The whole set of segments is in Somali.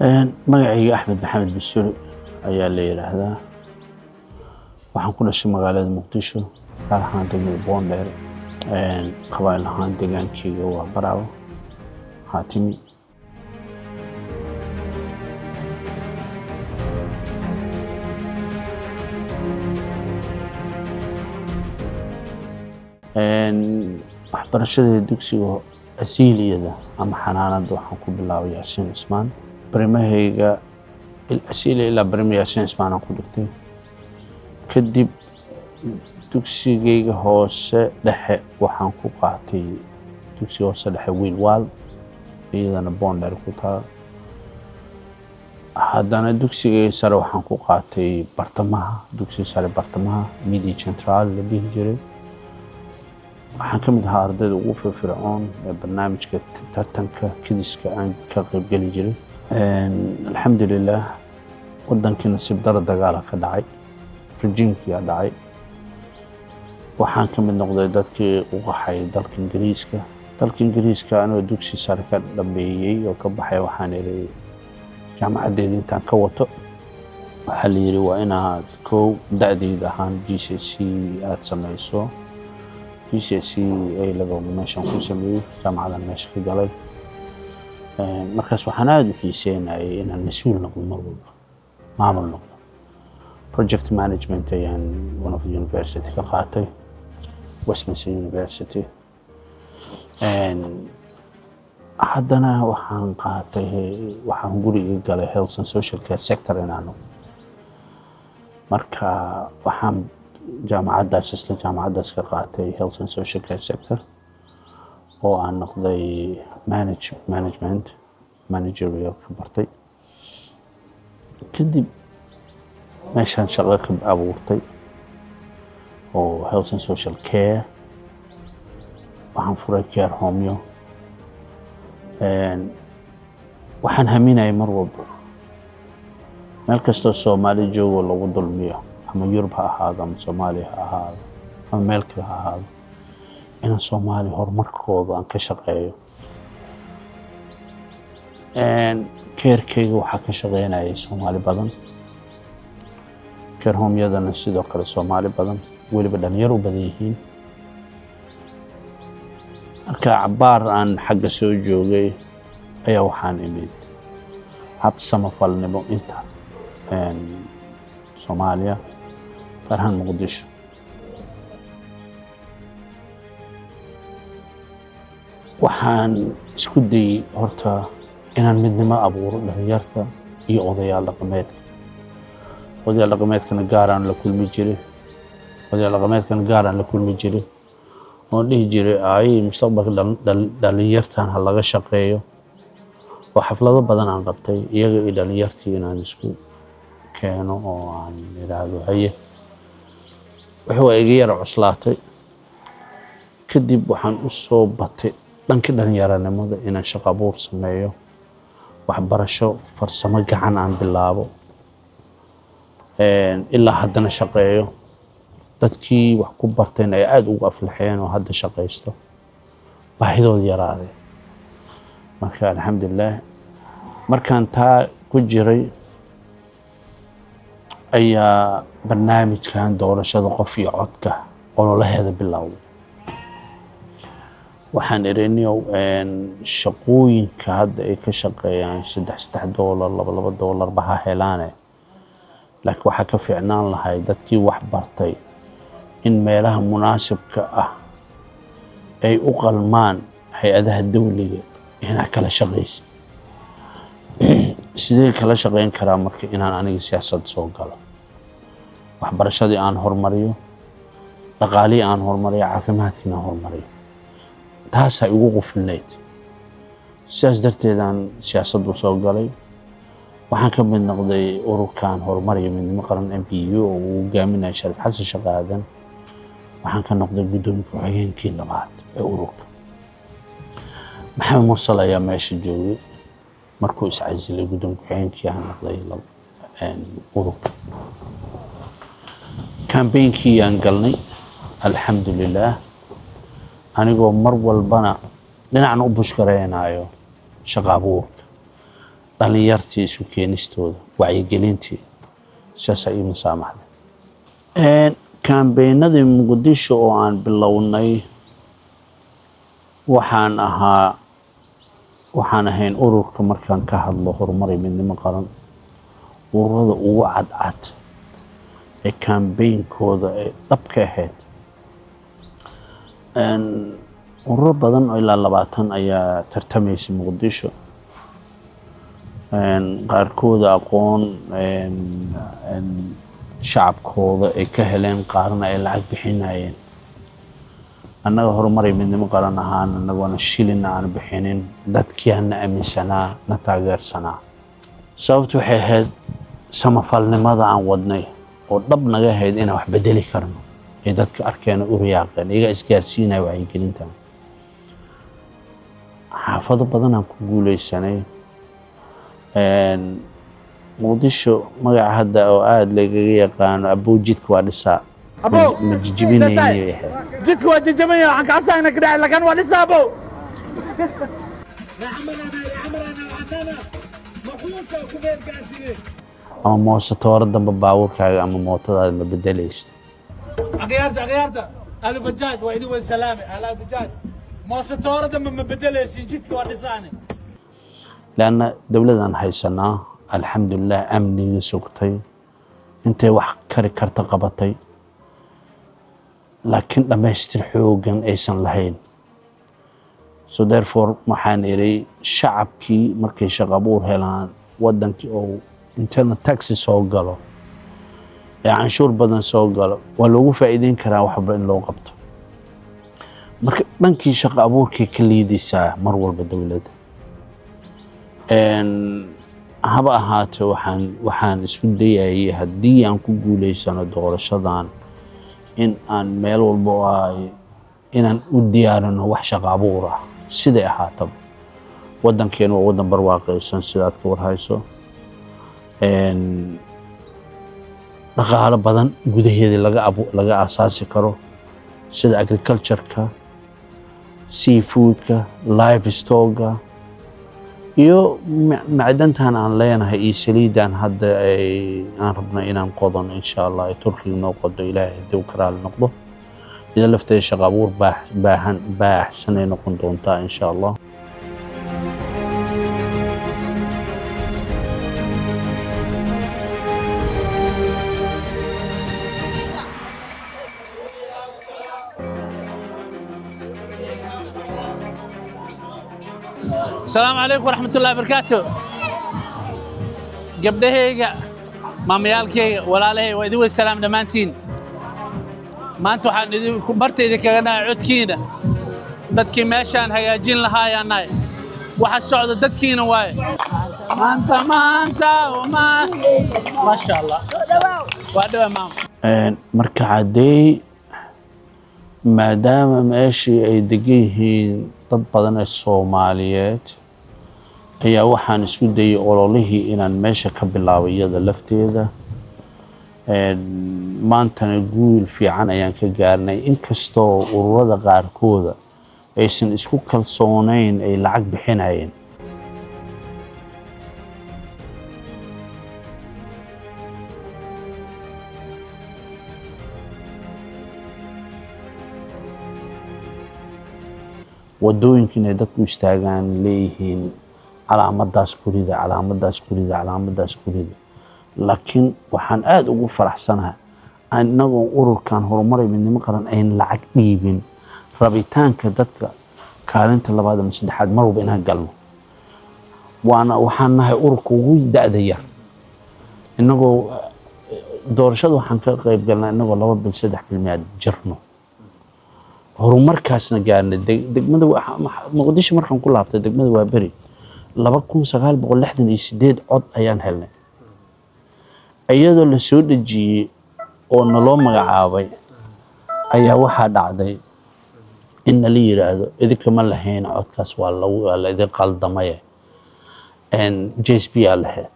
magacayga Axmed Maxamed Bisuri ayaa la yiraahdaa. Waxaan ku dhashay magaalada Muqdisho, gaar ahaan degmada Boondheer. Qabaa'il ahaan deegaankayga waa Baraawo, Haatimi. waxbarashada dugsiga asiiliyada ama xanaanada waxaan ku bilaabay Yaasiin Cismaan. Barimahayga asiiliya ilaa barima Yaasiin Cismaan aan ku dhigtay. Kadib dugsigayga hoose dhexe waxaan ku qaatay dugsiga hoose dhexe Wiilwaal, iyadana Boondheer ku taal. haddana dugsigayga sare waxaan ku qaatay bartamaha, dugsiga sare bartamaha Midi Central la dhihi jiray. waxaan ka mid ahaa ardayda ugu firfircoon ee barnaamijka tartanka kidiska aan ka qayb geli jiray. alxamdulilah wadankii nasiib daro dagaala ka dhacay, rejiimkiyaa dhacay. waxaan ka mid noqday dadkii u qaxay dalka Ingiriiska. dalka Ingiriiska anoo dugsi sare ka dhameeyey oo ka baxay, waxaan iri jaamacadeeda intaan ka wato waxaa la yiri waa inaad kow da'dayda ahaan GCSE aad samayso. GCSE ay laga meeshan ku sameeyey, jaamacadan meesha ka galay. markaas waxaan aad u xiiseynayay inaan mas'uul noqdo mar walba, maamul noqdo. project management ayaan one of the university ka qaatay, Westminster University. haddana waxaan guriga galay health and social care sector inaan noqdo. marka waxaan isla jaamacadaas ka qaatay health and social care sector oo aan noqday managerial ka bartay. kadib meeshaan shaqo ka abuurtay oo health and social care. waxaan furay care homeyo. waxaan haminayay mar walba meel kastoo Soomaali joogo lagu dulmiyo, ama Yurub ha ahaado ama Soomaaliya ha ahaado ama meel kale ha ahaado, inaan Soomaali horumarkooda aan ka shaqeeyo. keerkayga waxaa ka shaqeynayay Soomaali badan, keer homeyadana sidoo kale Soomaali badan, weliba dhalinyaro badan yihiin. marka cabaar aan xagga soo joogay ayaa waxaan imid hab samafalnimo inta Soomaaliya, gaar ahaan Muqdisho. waxaan isku dayay horta inaan midnimo abuuro dhalinyarta iyo odayaal dhaqameedka. odayaal dhaqameedkana gaaraan la kulmi jiray oo dhihi jiray mustaqbalka dhalinyartan ha laga shaqeeyo. oo xaflado badan aan qabtay iyaga iyo dhalinyartii inaan isku keeno oo aan yiraahdo haye. wuxuu iga yara cuslaatay. kadib waxaan u soo batay dhanka dhalinyaranimada inaan shaqo abuur sameeyo, waxbarasho farsamo gacan aan bilaabo, ilaa haddana shaqeeyo. dadkii wax ku barteen ay aad ugu aflaxeen oo hadda shaqaysto, baahidooda yaraadeen. marka alxamdulilah markaan taa ku jiray ayaa barnaamijkan doorashada qof iyo codka ololaheeda bilowday. waxaan iriniyow shaqooyinka hadda ay ka shaqeeyaan $3 $2 ba ha helaane, laakiin waxaa ka fiicnaan lahay dadkii wax bartay in meelaha munaasibka ah ay u qalmaan hay-adaha dawliga inaa kala shaqaysid. sidee kala shaqeyn karaa marka inaan aniga siyaasad soo galo, waxbarashadii aan horumariyo, dhaqaalihii aan horumariyo, caafimaadkiina horumariyo. taasaa igu qufilnayd. sidaas darteedaan siyaasaddu soo galay. waxaan ka mid noqday ururkan horumar iyo midnimo qaran MPU oo uu hogaaminaya Shariif Xasan Sheekh Aadan. waxaan ka noqday gudoomiye ku-xigeenkii labaad ee ururka. maxamed mursal ayaa meesha joogay markuu iscasilay gudoomiye ku-xigeenkii aan noqday ururka. campaignki aan galnay alxamdulilah, anigoo mar walbana dhinacna u bushkareynayo shaqo abuurka, dhalinyartii isu keenistooda wacyigelintii sidaas ay musaamaxday kaambeynadii muqdisho oo aan bilownay waxaan ahayn ururka markaan ka hadlo horumar iyo midnimo qaran ururada ugu cadcad ee kaambeynkooda ee dhabka ahayd ururo badan oo ilaa 20 ayaa tartamaysay muqdisho qaarkooda aqoon shacabkooda ay ka heleen qaarna ay lacag bixinayeen annaga horumar iyo midnimo qaran ahaan annaguna shilin aan bixinin dadkiina aaminsanaa na taageersanaa sababtu waxay ahayd samafalnimada aan wadnay oo dhab naga ahayd inaan wax bedeli karno ee dadka arkeena u riyaaqeen iyaga isgaarsiinaya wacyigelinta xaafado badan aan ku guuleysanay muqdisho magaca hadda oo aad lagaga yaqaano abuu jidka waa dhisaa ma jijibinayay jidka waa jijibinaya waxaan ka cabsanaynaa ka dhacay lakin waa dhisaa abuu ama moose tooro dambe baabuurkaaga ama mootadaada ma bedelaysid akhyaarta ahlu bajaaj waa idin wada salaame ahlu bajaaj moose tooro dambe ma bedelaysin jidka waa dhisaane لأن دولة هيسنا الحمد لله أمني سكتي أنت wax kari karta qabatay laakiin dhamaystir xoogan aysan lahayn so therefore waxaan iray shacabkii markay shaqo abuur helaan wadankii oo internet taxi soo galo ee canshuur badan soo galo waa loogu faa'iideyn karaa waxba in loo qabto marka dhankii shaqo abuurkii ka liidaysaa mar walba dawladda haba ahaatee waxaan isku dayayay haddii aan ku guuleysano doorashadan in aan meel walba oo ay inaan u diyaarino wax shaqo abuur ah siday ahaataba waddankeenu waa waddan barwaaqaysan sidaad ka warhayso dhaqaalo badan gudaheeda laga aasaasi karo sida agriculture-ka seafood-ka livestock-ga iyo macdantan aan leenahay iyo saliidan hadda aan rabno inaan qodano insha Allah ee Turkiga noo qodo ilaahay dib u karaal noqdo ila laftay shaqo abuur baaxsan ay noqon doontaa insha Allah السلام عليكم ورحمة الله وبركاته. قبلها ماميالكي ولا له ويدوي السلام دمانتين. ما أنتوا حندي كبرت إذا كنا عدكينا. دتكي ماشان هيجين لها يا ناي. واحد صعد دتكينا واي. ما أنت وما ما شاء الله. وادوا مام. مركع عدي ما دام ماشي أي دقيقين dad badan ee Soomaaliyeed ayaa waxaan isku dayay ololihii inaan meesha ka bilaabo iyada lafteeda maantana guul fiican ayaan ka gaarnay inkastoo ururada qaarkooda aysan isku kalsoonayn ay lacag bixinayeen wadooyinka ay dadku istaagaan leeyihiin calaamadaas kurida laakiin waxaan aad ugu faraxsanahay annagoo ururkan horumar iyo midnimo qaran ay lacag dhiibin rabitaanka dadka kaalinta labaad ama saddexaad mar walba inaan galno waxaan nahay ururka ugu da'da yar innagoo doorashada waxaan ka qayb galnay innagoo 2 bil 3 bil jirno horumarkaasna gaarnay degmada muqdisho markaan ku laabtay degmada waa bari 2968 cod ayaan helnay iyadoo la soo dhajiyay oo naloo magacaabay ayaa waxaa dhacday in la yiraahdo idinka ma lahayn codkaas waa la idin qaldamay JSP lahayd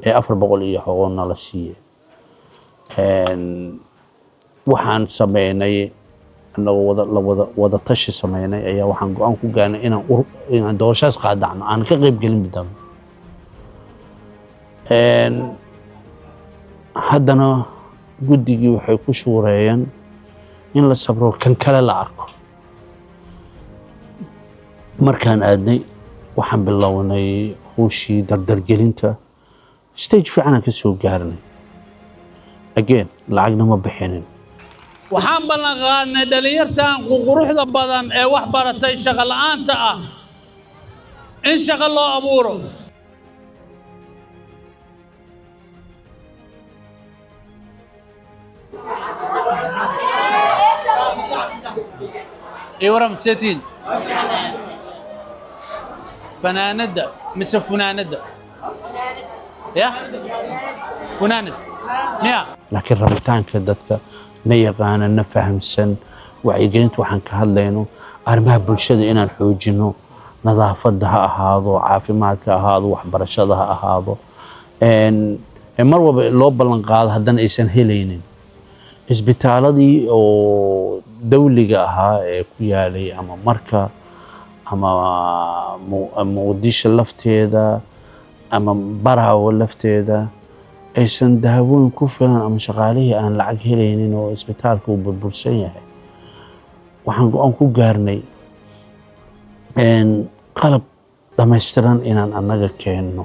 ee 400 iyo xoogna la siiyay waxaan sameynay anagoo wada tashi sameynay ayaa waxaan go'aan ku gaarnay inaan doorashadas qaadacno aan ka qayb gelin midam haddana guddigii waxay ku shuureeyeen in la sabro kan kale la arko markaan aadnay waxaan bilownay hawshii dardargelinta stage fiicanaan ka soo gaarnay again lacagna ma bixinin waxaan ballan qaadnay dhalinyartan quruxda badan ee wax baratay shaqo la'aanta ah in shaqo loo abuuro iwaram setin fanaanada mise funaanada ya funaanad miya laakiin rabitaanka dadka na yaqaana na fahamsan wacyigelinta waxaan ka hadlayno arrimaha bulshada inaan xoojino nadaafadda ha ahaado caafimaadka ha ahaado waxbarashada ha ahaado mar walba loo ballan qaado haddana aysan helaynin isbitaaladii oo dawliga ahaa ee ku yaalay ama marka ama muqdisho lafteeda ama baraawo lafteeda aysan daawooyin ku filan ama shaqaalihii aan lacag helaynin oo isbitaalka uu burbursan yahay waxaan go'aan ku gaarnay qalab dhammaystiran inaan annaga keenno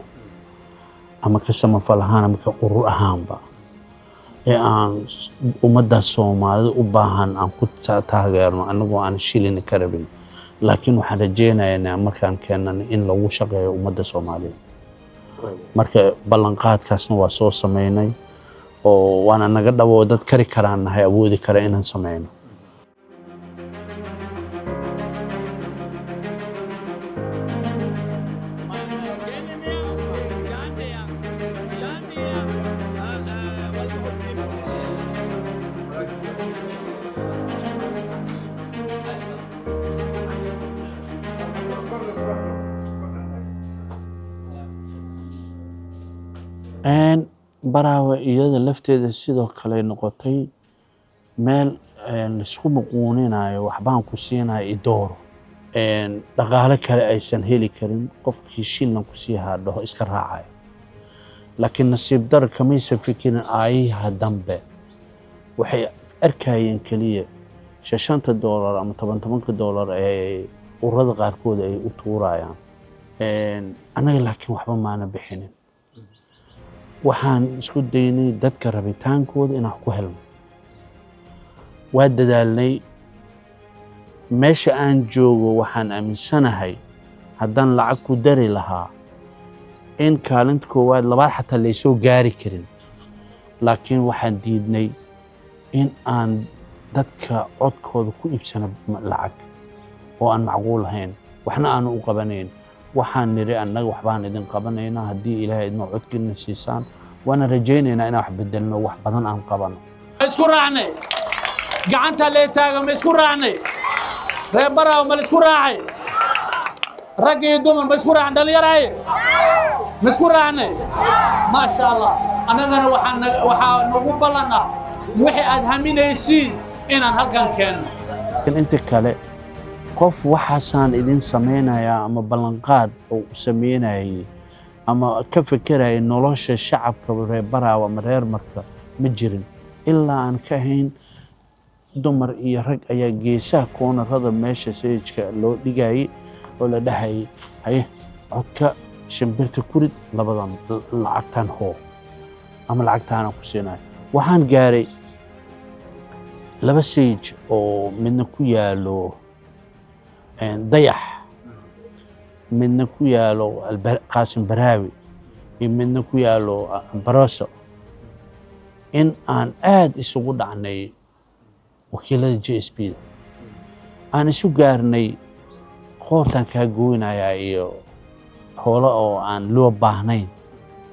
ama ka samafal ahaan ama ka urur ahaanba ee aan ummadda Soomaalida u baahan aan ku taageerno annagoo aan shilin ka rabin laakiin waxaan rajeynayaa markaan keenno in lagu shaqeeyo ummadda Soomaalida marka ballanqaadkaasna waa soo sameynay oo waana naga dhawo dad kari karaan nahay awoodi kara inaan sameyno baraawe iyada lafteeda sidoo kale noqotay meel isku muquuninayo waxbaan ku siinayo idooro dhaqaale kale aysan heli karin qofkii shilna ku sii haadho iska raacayo laakiin nasiib dar kamaysan fikirin aayaha dambe waxay arkayeen kaliya $50 ama $10 ee ururada qaarkood ay u tuurayaan anaga laakiin waxba maana bixinin waxaan isku daynay dadka rabitaankooda inaan ku helno waa dadaalnay meesha aan joogo waxaan aaminsanahay haddaan lacag ku dari lahaa in kaalinta koowaad labaad xataa laysoo gaari karin laakiin waxaan diidnay in aan dadka codkooda ku iibsano lacag oo aan macquul ahayn waxna aanu u qabanayn waxaan niri annaga waxbaan idin qabanaynaa haddii ilaahay idin codkiina siisaan waana rajaynaynaa inaan wax bedelno wax badan aan qabano isku raacnay gacanta lee taagan ma isku raacnay reer baraawo ma isku raacay rag iyo dumar ma isku raacay dhalinyaraay ma isku raacnay maasha allah annagana waxaa nagu ballanaa wixii aad haminaysiin inaan halkan keenno inta kale qof waxaasaan idin samaynayaa ama ballanqaad oo u samaynayay ama ka fekerayay nolosha shacabka reer baraawo ama reer marka ma jirin ilaa aan ka ahayn dumar iyo rag ayaa geesaha koonarada meesha sayidka loo dhigayay oo la dhahayay haye codka shimbirta kurid labadan lacagtaan hoo ama lacagtaan ku siinayo waxaan gaaray laba sayid oo midna ku yaalo dayax midna ku yaalo qaasim baraawi iyo midna ku yaalo baroso in aan aad isugu dhacnay wakiilada JSP aan isu gaarnay qoortan kaa gooynayaa iyo howlo oo aan loo baahnayn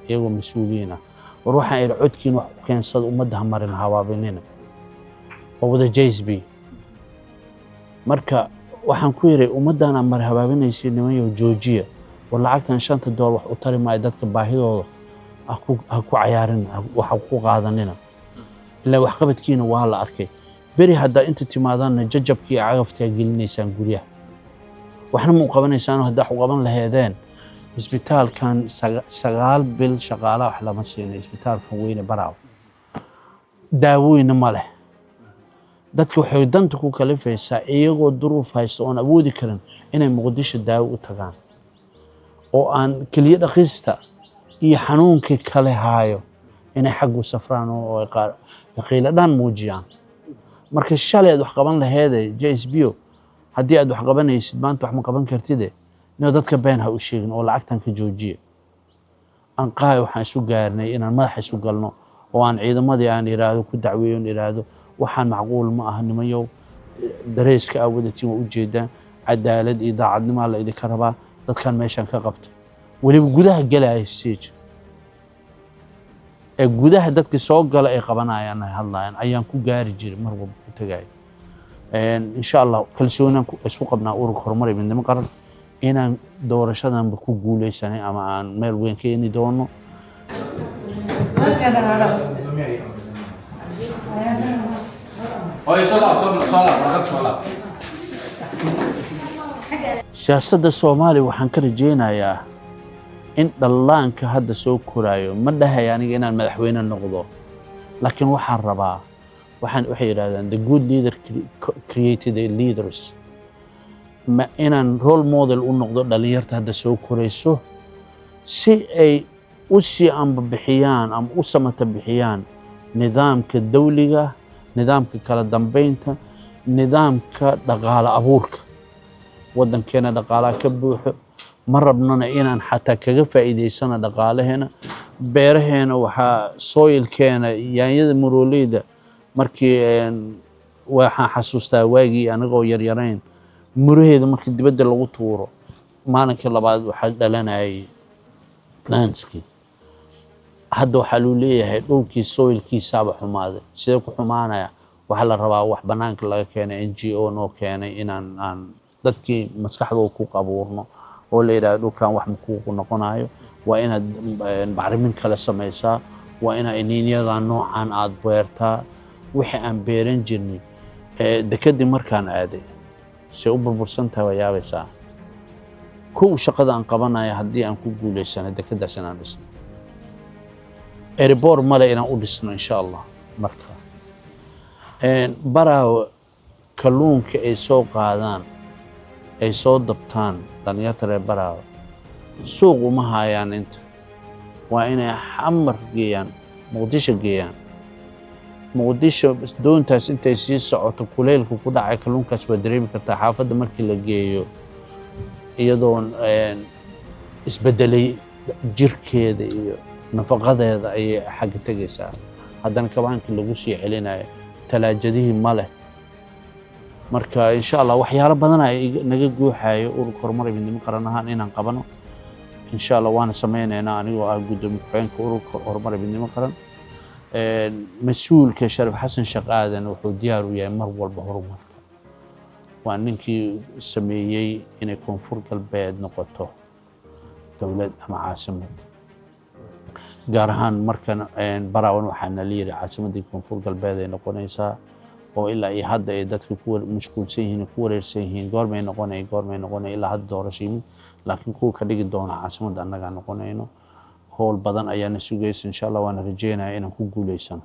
iyagoo mas-uuliyiin ah war waxaan idhi codkiin wax ku keensada ummadda ha marin habaabinina oo wada JSP marka waxaan ku yiri ummadana mar habaabinaysi nimayo joojiya war lacagtan $5 wax u tari maayo dadka baahidooda ha ku cayaarin wax ku qaadanina ilaa wax qabadkiina waa la arkay beri hadda inta timaadana jajabkii cagafta gelinaysaan guriyaha waxna ma qabanaysaan hadda wax u qaban lahaydeen isbitaalkan sagaal bil shaqaalaha wax lama siinayo isbitaalkan weyne Baraawe daawooyina ma leh dadku waxay danta ku kalifaysaa iyagoo duruuf haysto oon awoodi karin inay Muqdisho daawo u tagaan oo aan kaliya dhaqista iyo xanuunkii kale haayo inay xag u safraan oo ay qiila dhan muujiyaan marka shalay aad wax qaban laheeday JSBO haddii aad wax qabanaysid maanta wax ma qaban kartide inuu dadka been ha u sheegin oo lacagtan ka joojiye aan qaay waxaan isu gaarnay inaan madax isu galno oo aan ciidamadii aan iraado ku dacweeyo iraado waxaan macquul ma aha nimayow dareeska awadatiin waa u jeedaan cadaalad iyo daacadnimo la idinka rabaa dadkan meeshan ka qabtay waliba gudaha galaya siij ee gudaha dadka soo gala ay qabanayaan ay hadlayaan ayaan ku gaari jiray mar walba ku tagay insha Allah kalsoonaan ku isku qabnaa ururka horumar ee midnimo qaran inaan doorashadan ku guuleysanay ama aan meel weyn ka yeeni doono siyaasadda Soomaaliya waxaan ka rajeynayaa in dhallaanka hadda soo koraayo ma dhahay aniga inaan madaxweyne noqdo laakiin waxaan rabaa waxay yiraahdaan the good leader created the leaders ma inaan role model u noqdo dhalinyarta hadda soo korayso si ay u sii bixiyaan ama u samata bixiyaan nidaamka dawliga nidaamka kala dambeynta nidaamka dhaqaale abuurka waddankeena dhaqaalaha ka buuxo ma rabnana inaan xataa kaga faa'iideysano dhaqaalaheena beeraheena waxaa soilkeena yaanyada marooleyda markii waxaan xasuustaa waagii anagoo yaryarayn muraheeda markii dibadda lagu tuuro maalinkii labaad waxaa dhalanayay plantskii hadda waxaa loo leeyahay dhulkii soilkiisaaba xumaaday sidee ku xumaanaya waxaa la rabaa wax banaanka laga keenay NGO noo keenay inaan dadkii maskaxdooda ku qabuurno oo la yiraahdo dhulkan wax ku noqonayo waa inaad bacrimin kala samaysaa waa inaad iniinyada noocan aad beertaa wixii aan beeran jirnay dekadii markaan aaday si u burbursan tahay waa yaabaysaa kow shaqada aan qabanayo haddii aan ku guuleysano dekadaas inaan dhisno airport male inaan u dhisno insha Allah marka Baraawe kalluunka ay soo qaadaan ay soo dabtaan dhalinyarta reer Baraawe suuq uma hayaan inta waa inay xamar geeyaan Muqdisho geeyaan Muqdisho doontaas intay sii socoto kuleylku ku dhacay kalluunkaas waa dareemi kartaa xaafadda markii la geeyo iyadoo isbedelay jirkeeda iyo nafaqadeeda ayay xag tagaysaa haddana kabaankii lagu sii celinayo talaajadihii ma leh marka insha Allah waxyaalo badan ay naga guuxayo ururka horumar ee midnimo qaran ahaan inaan qabano insha Allah waana sameynaynaa anigoo ah gudoomiye ku-xigeenka ururka horumar ee midnimo qaran mas'uulka Sharaf Xasan Sheekh Aadan wuxuu diyaar u yahay mar walba horumarka waa ninkii sameeyay inay koonfur galbeed noqoto dawlad ama caasimad gaar ahaan markan Baraawe waxaana la yiri caasimadii koonfur galbeed ay noqonaysaa oo ilaa iyo hadda ay dadku ku mashquulsan yihiin ku wareersan yihiin goormay noqonay ilaa hadda doorashooyin laakiin kuwa ka dhigi doona caasimada annaga noqonayno howl badan ayaana sugaysan insha Allah waana rajeynayaa inaan ku guuleysano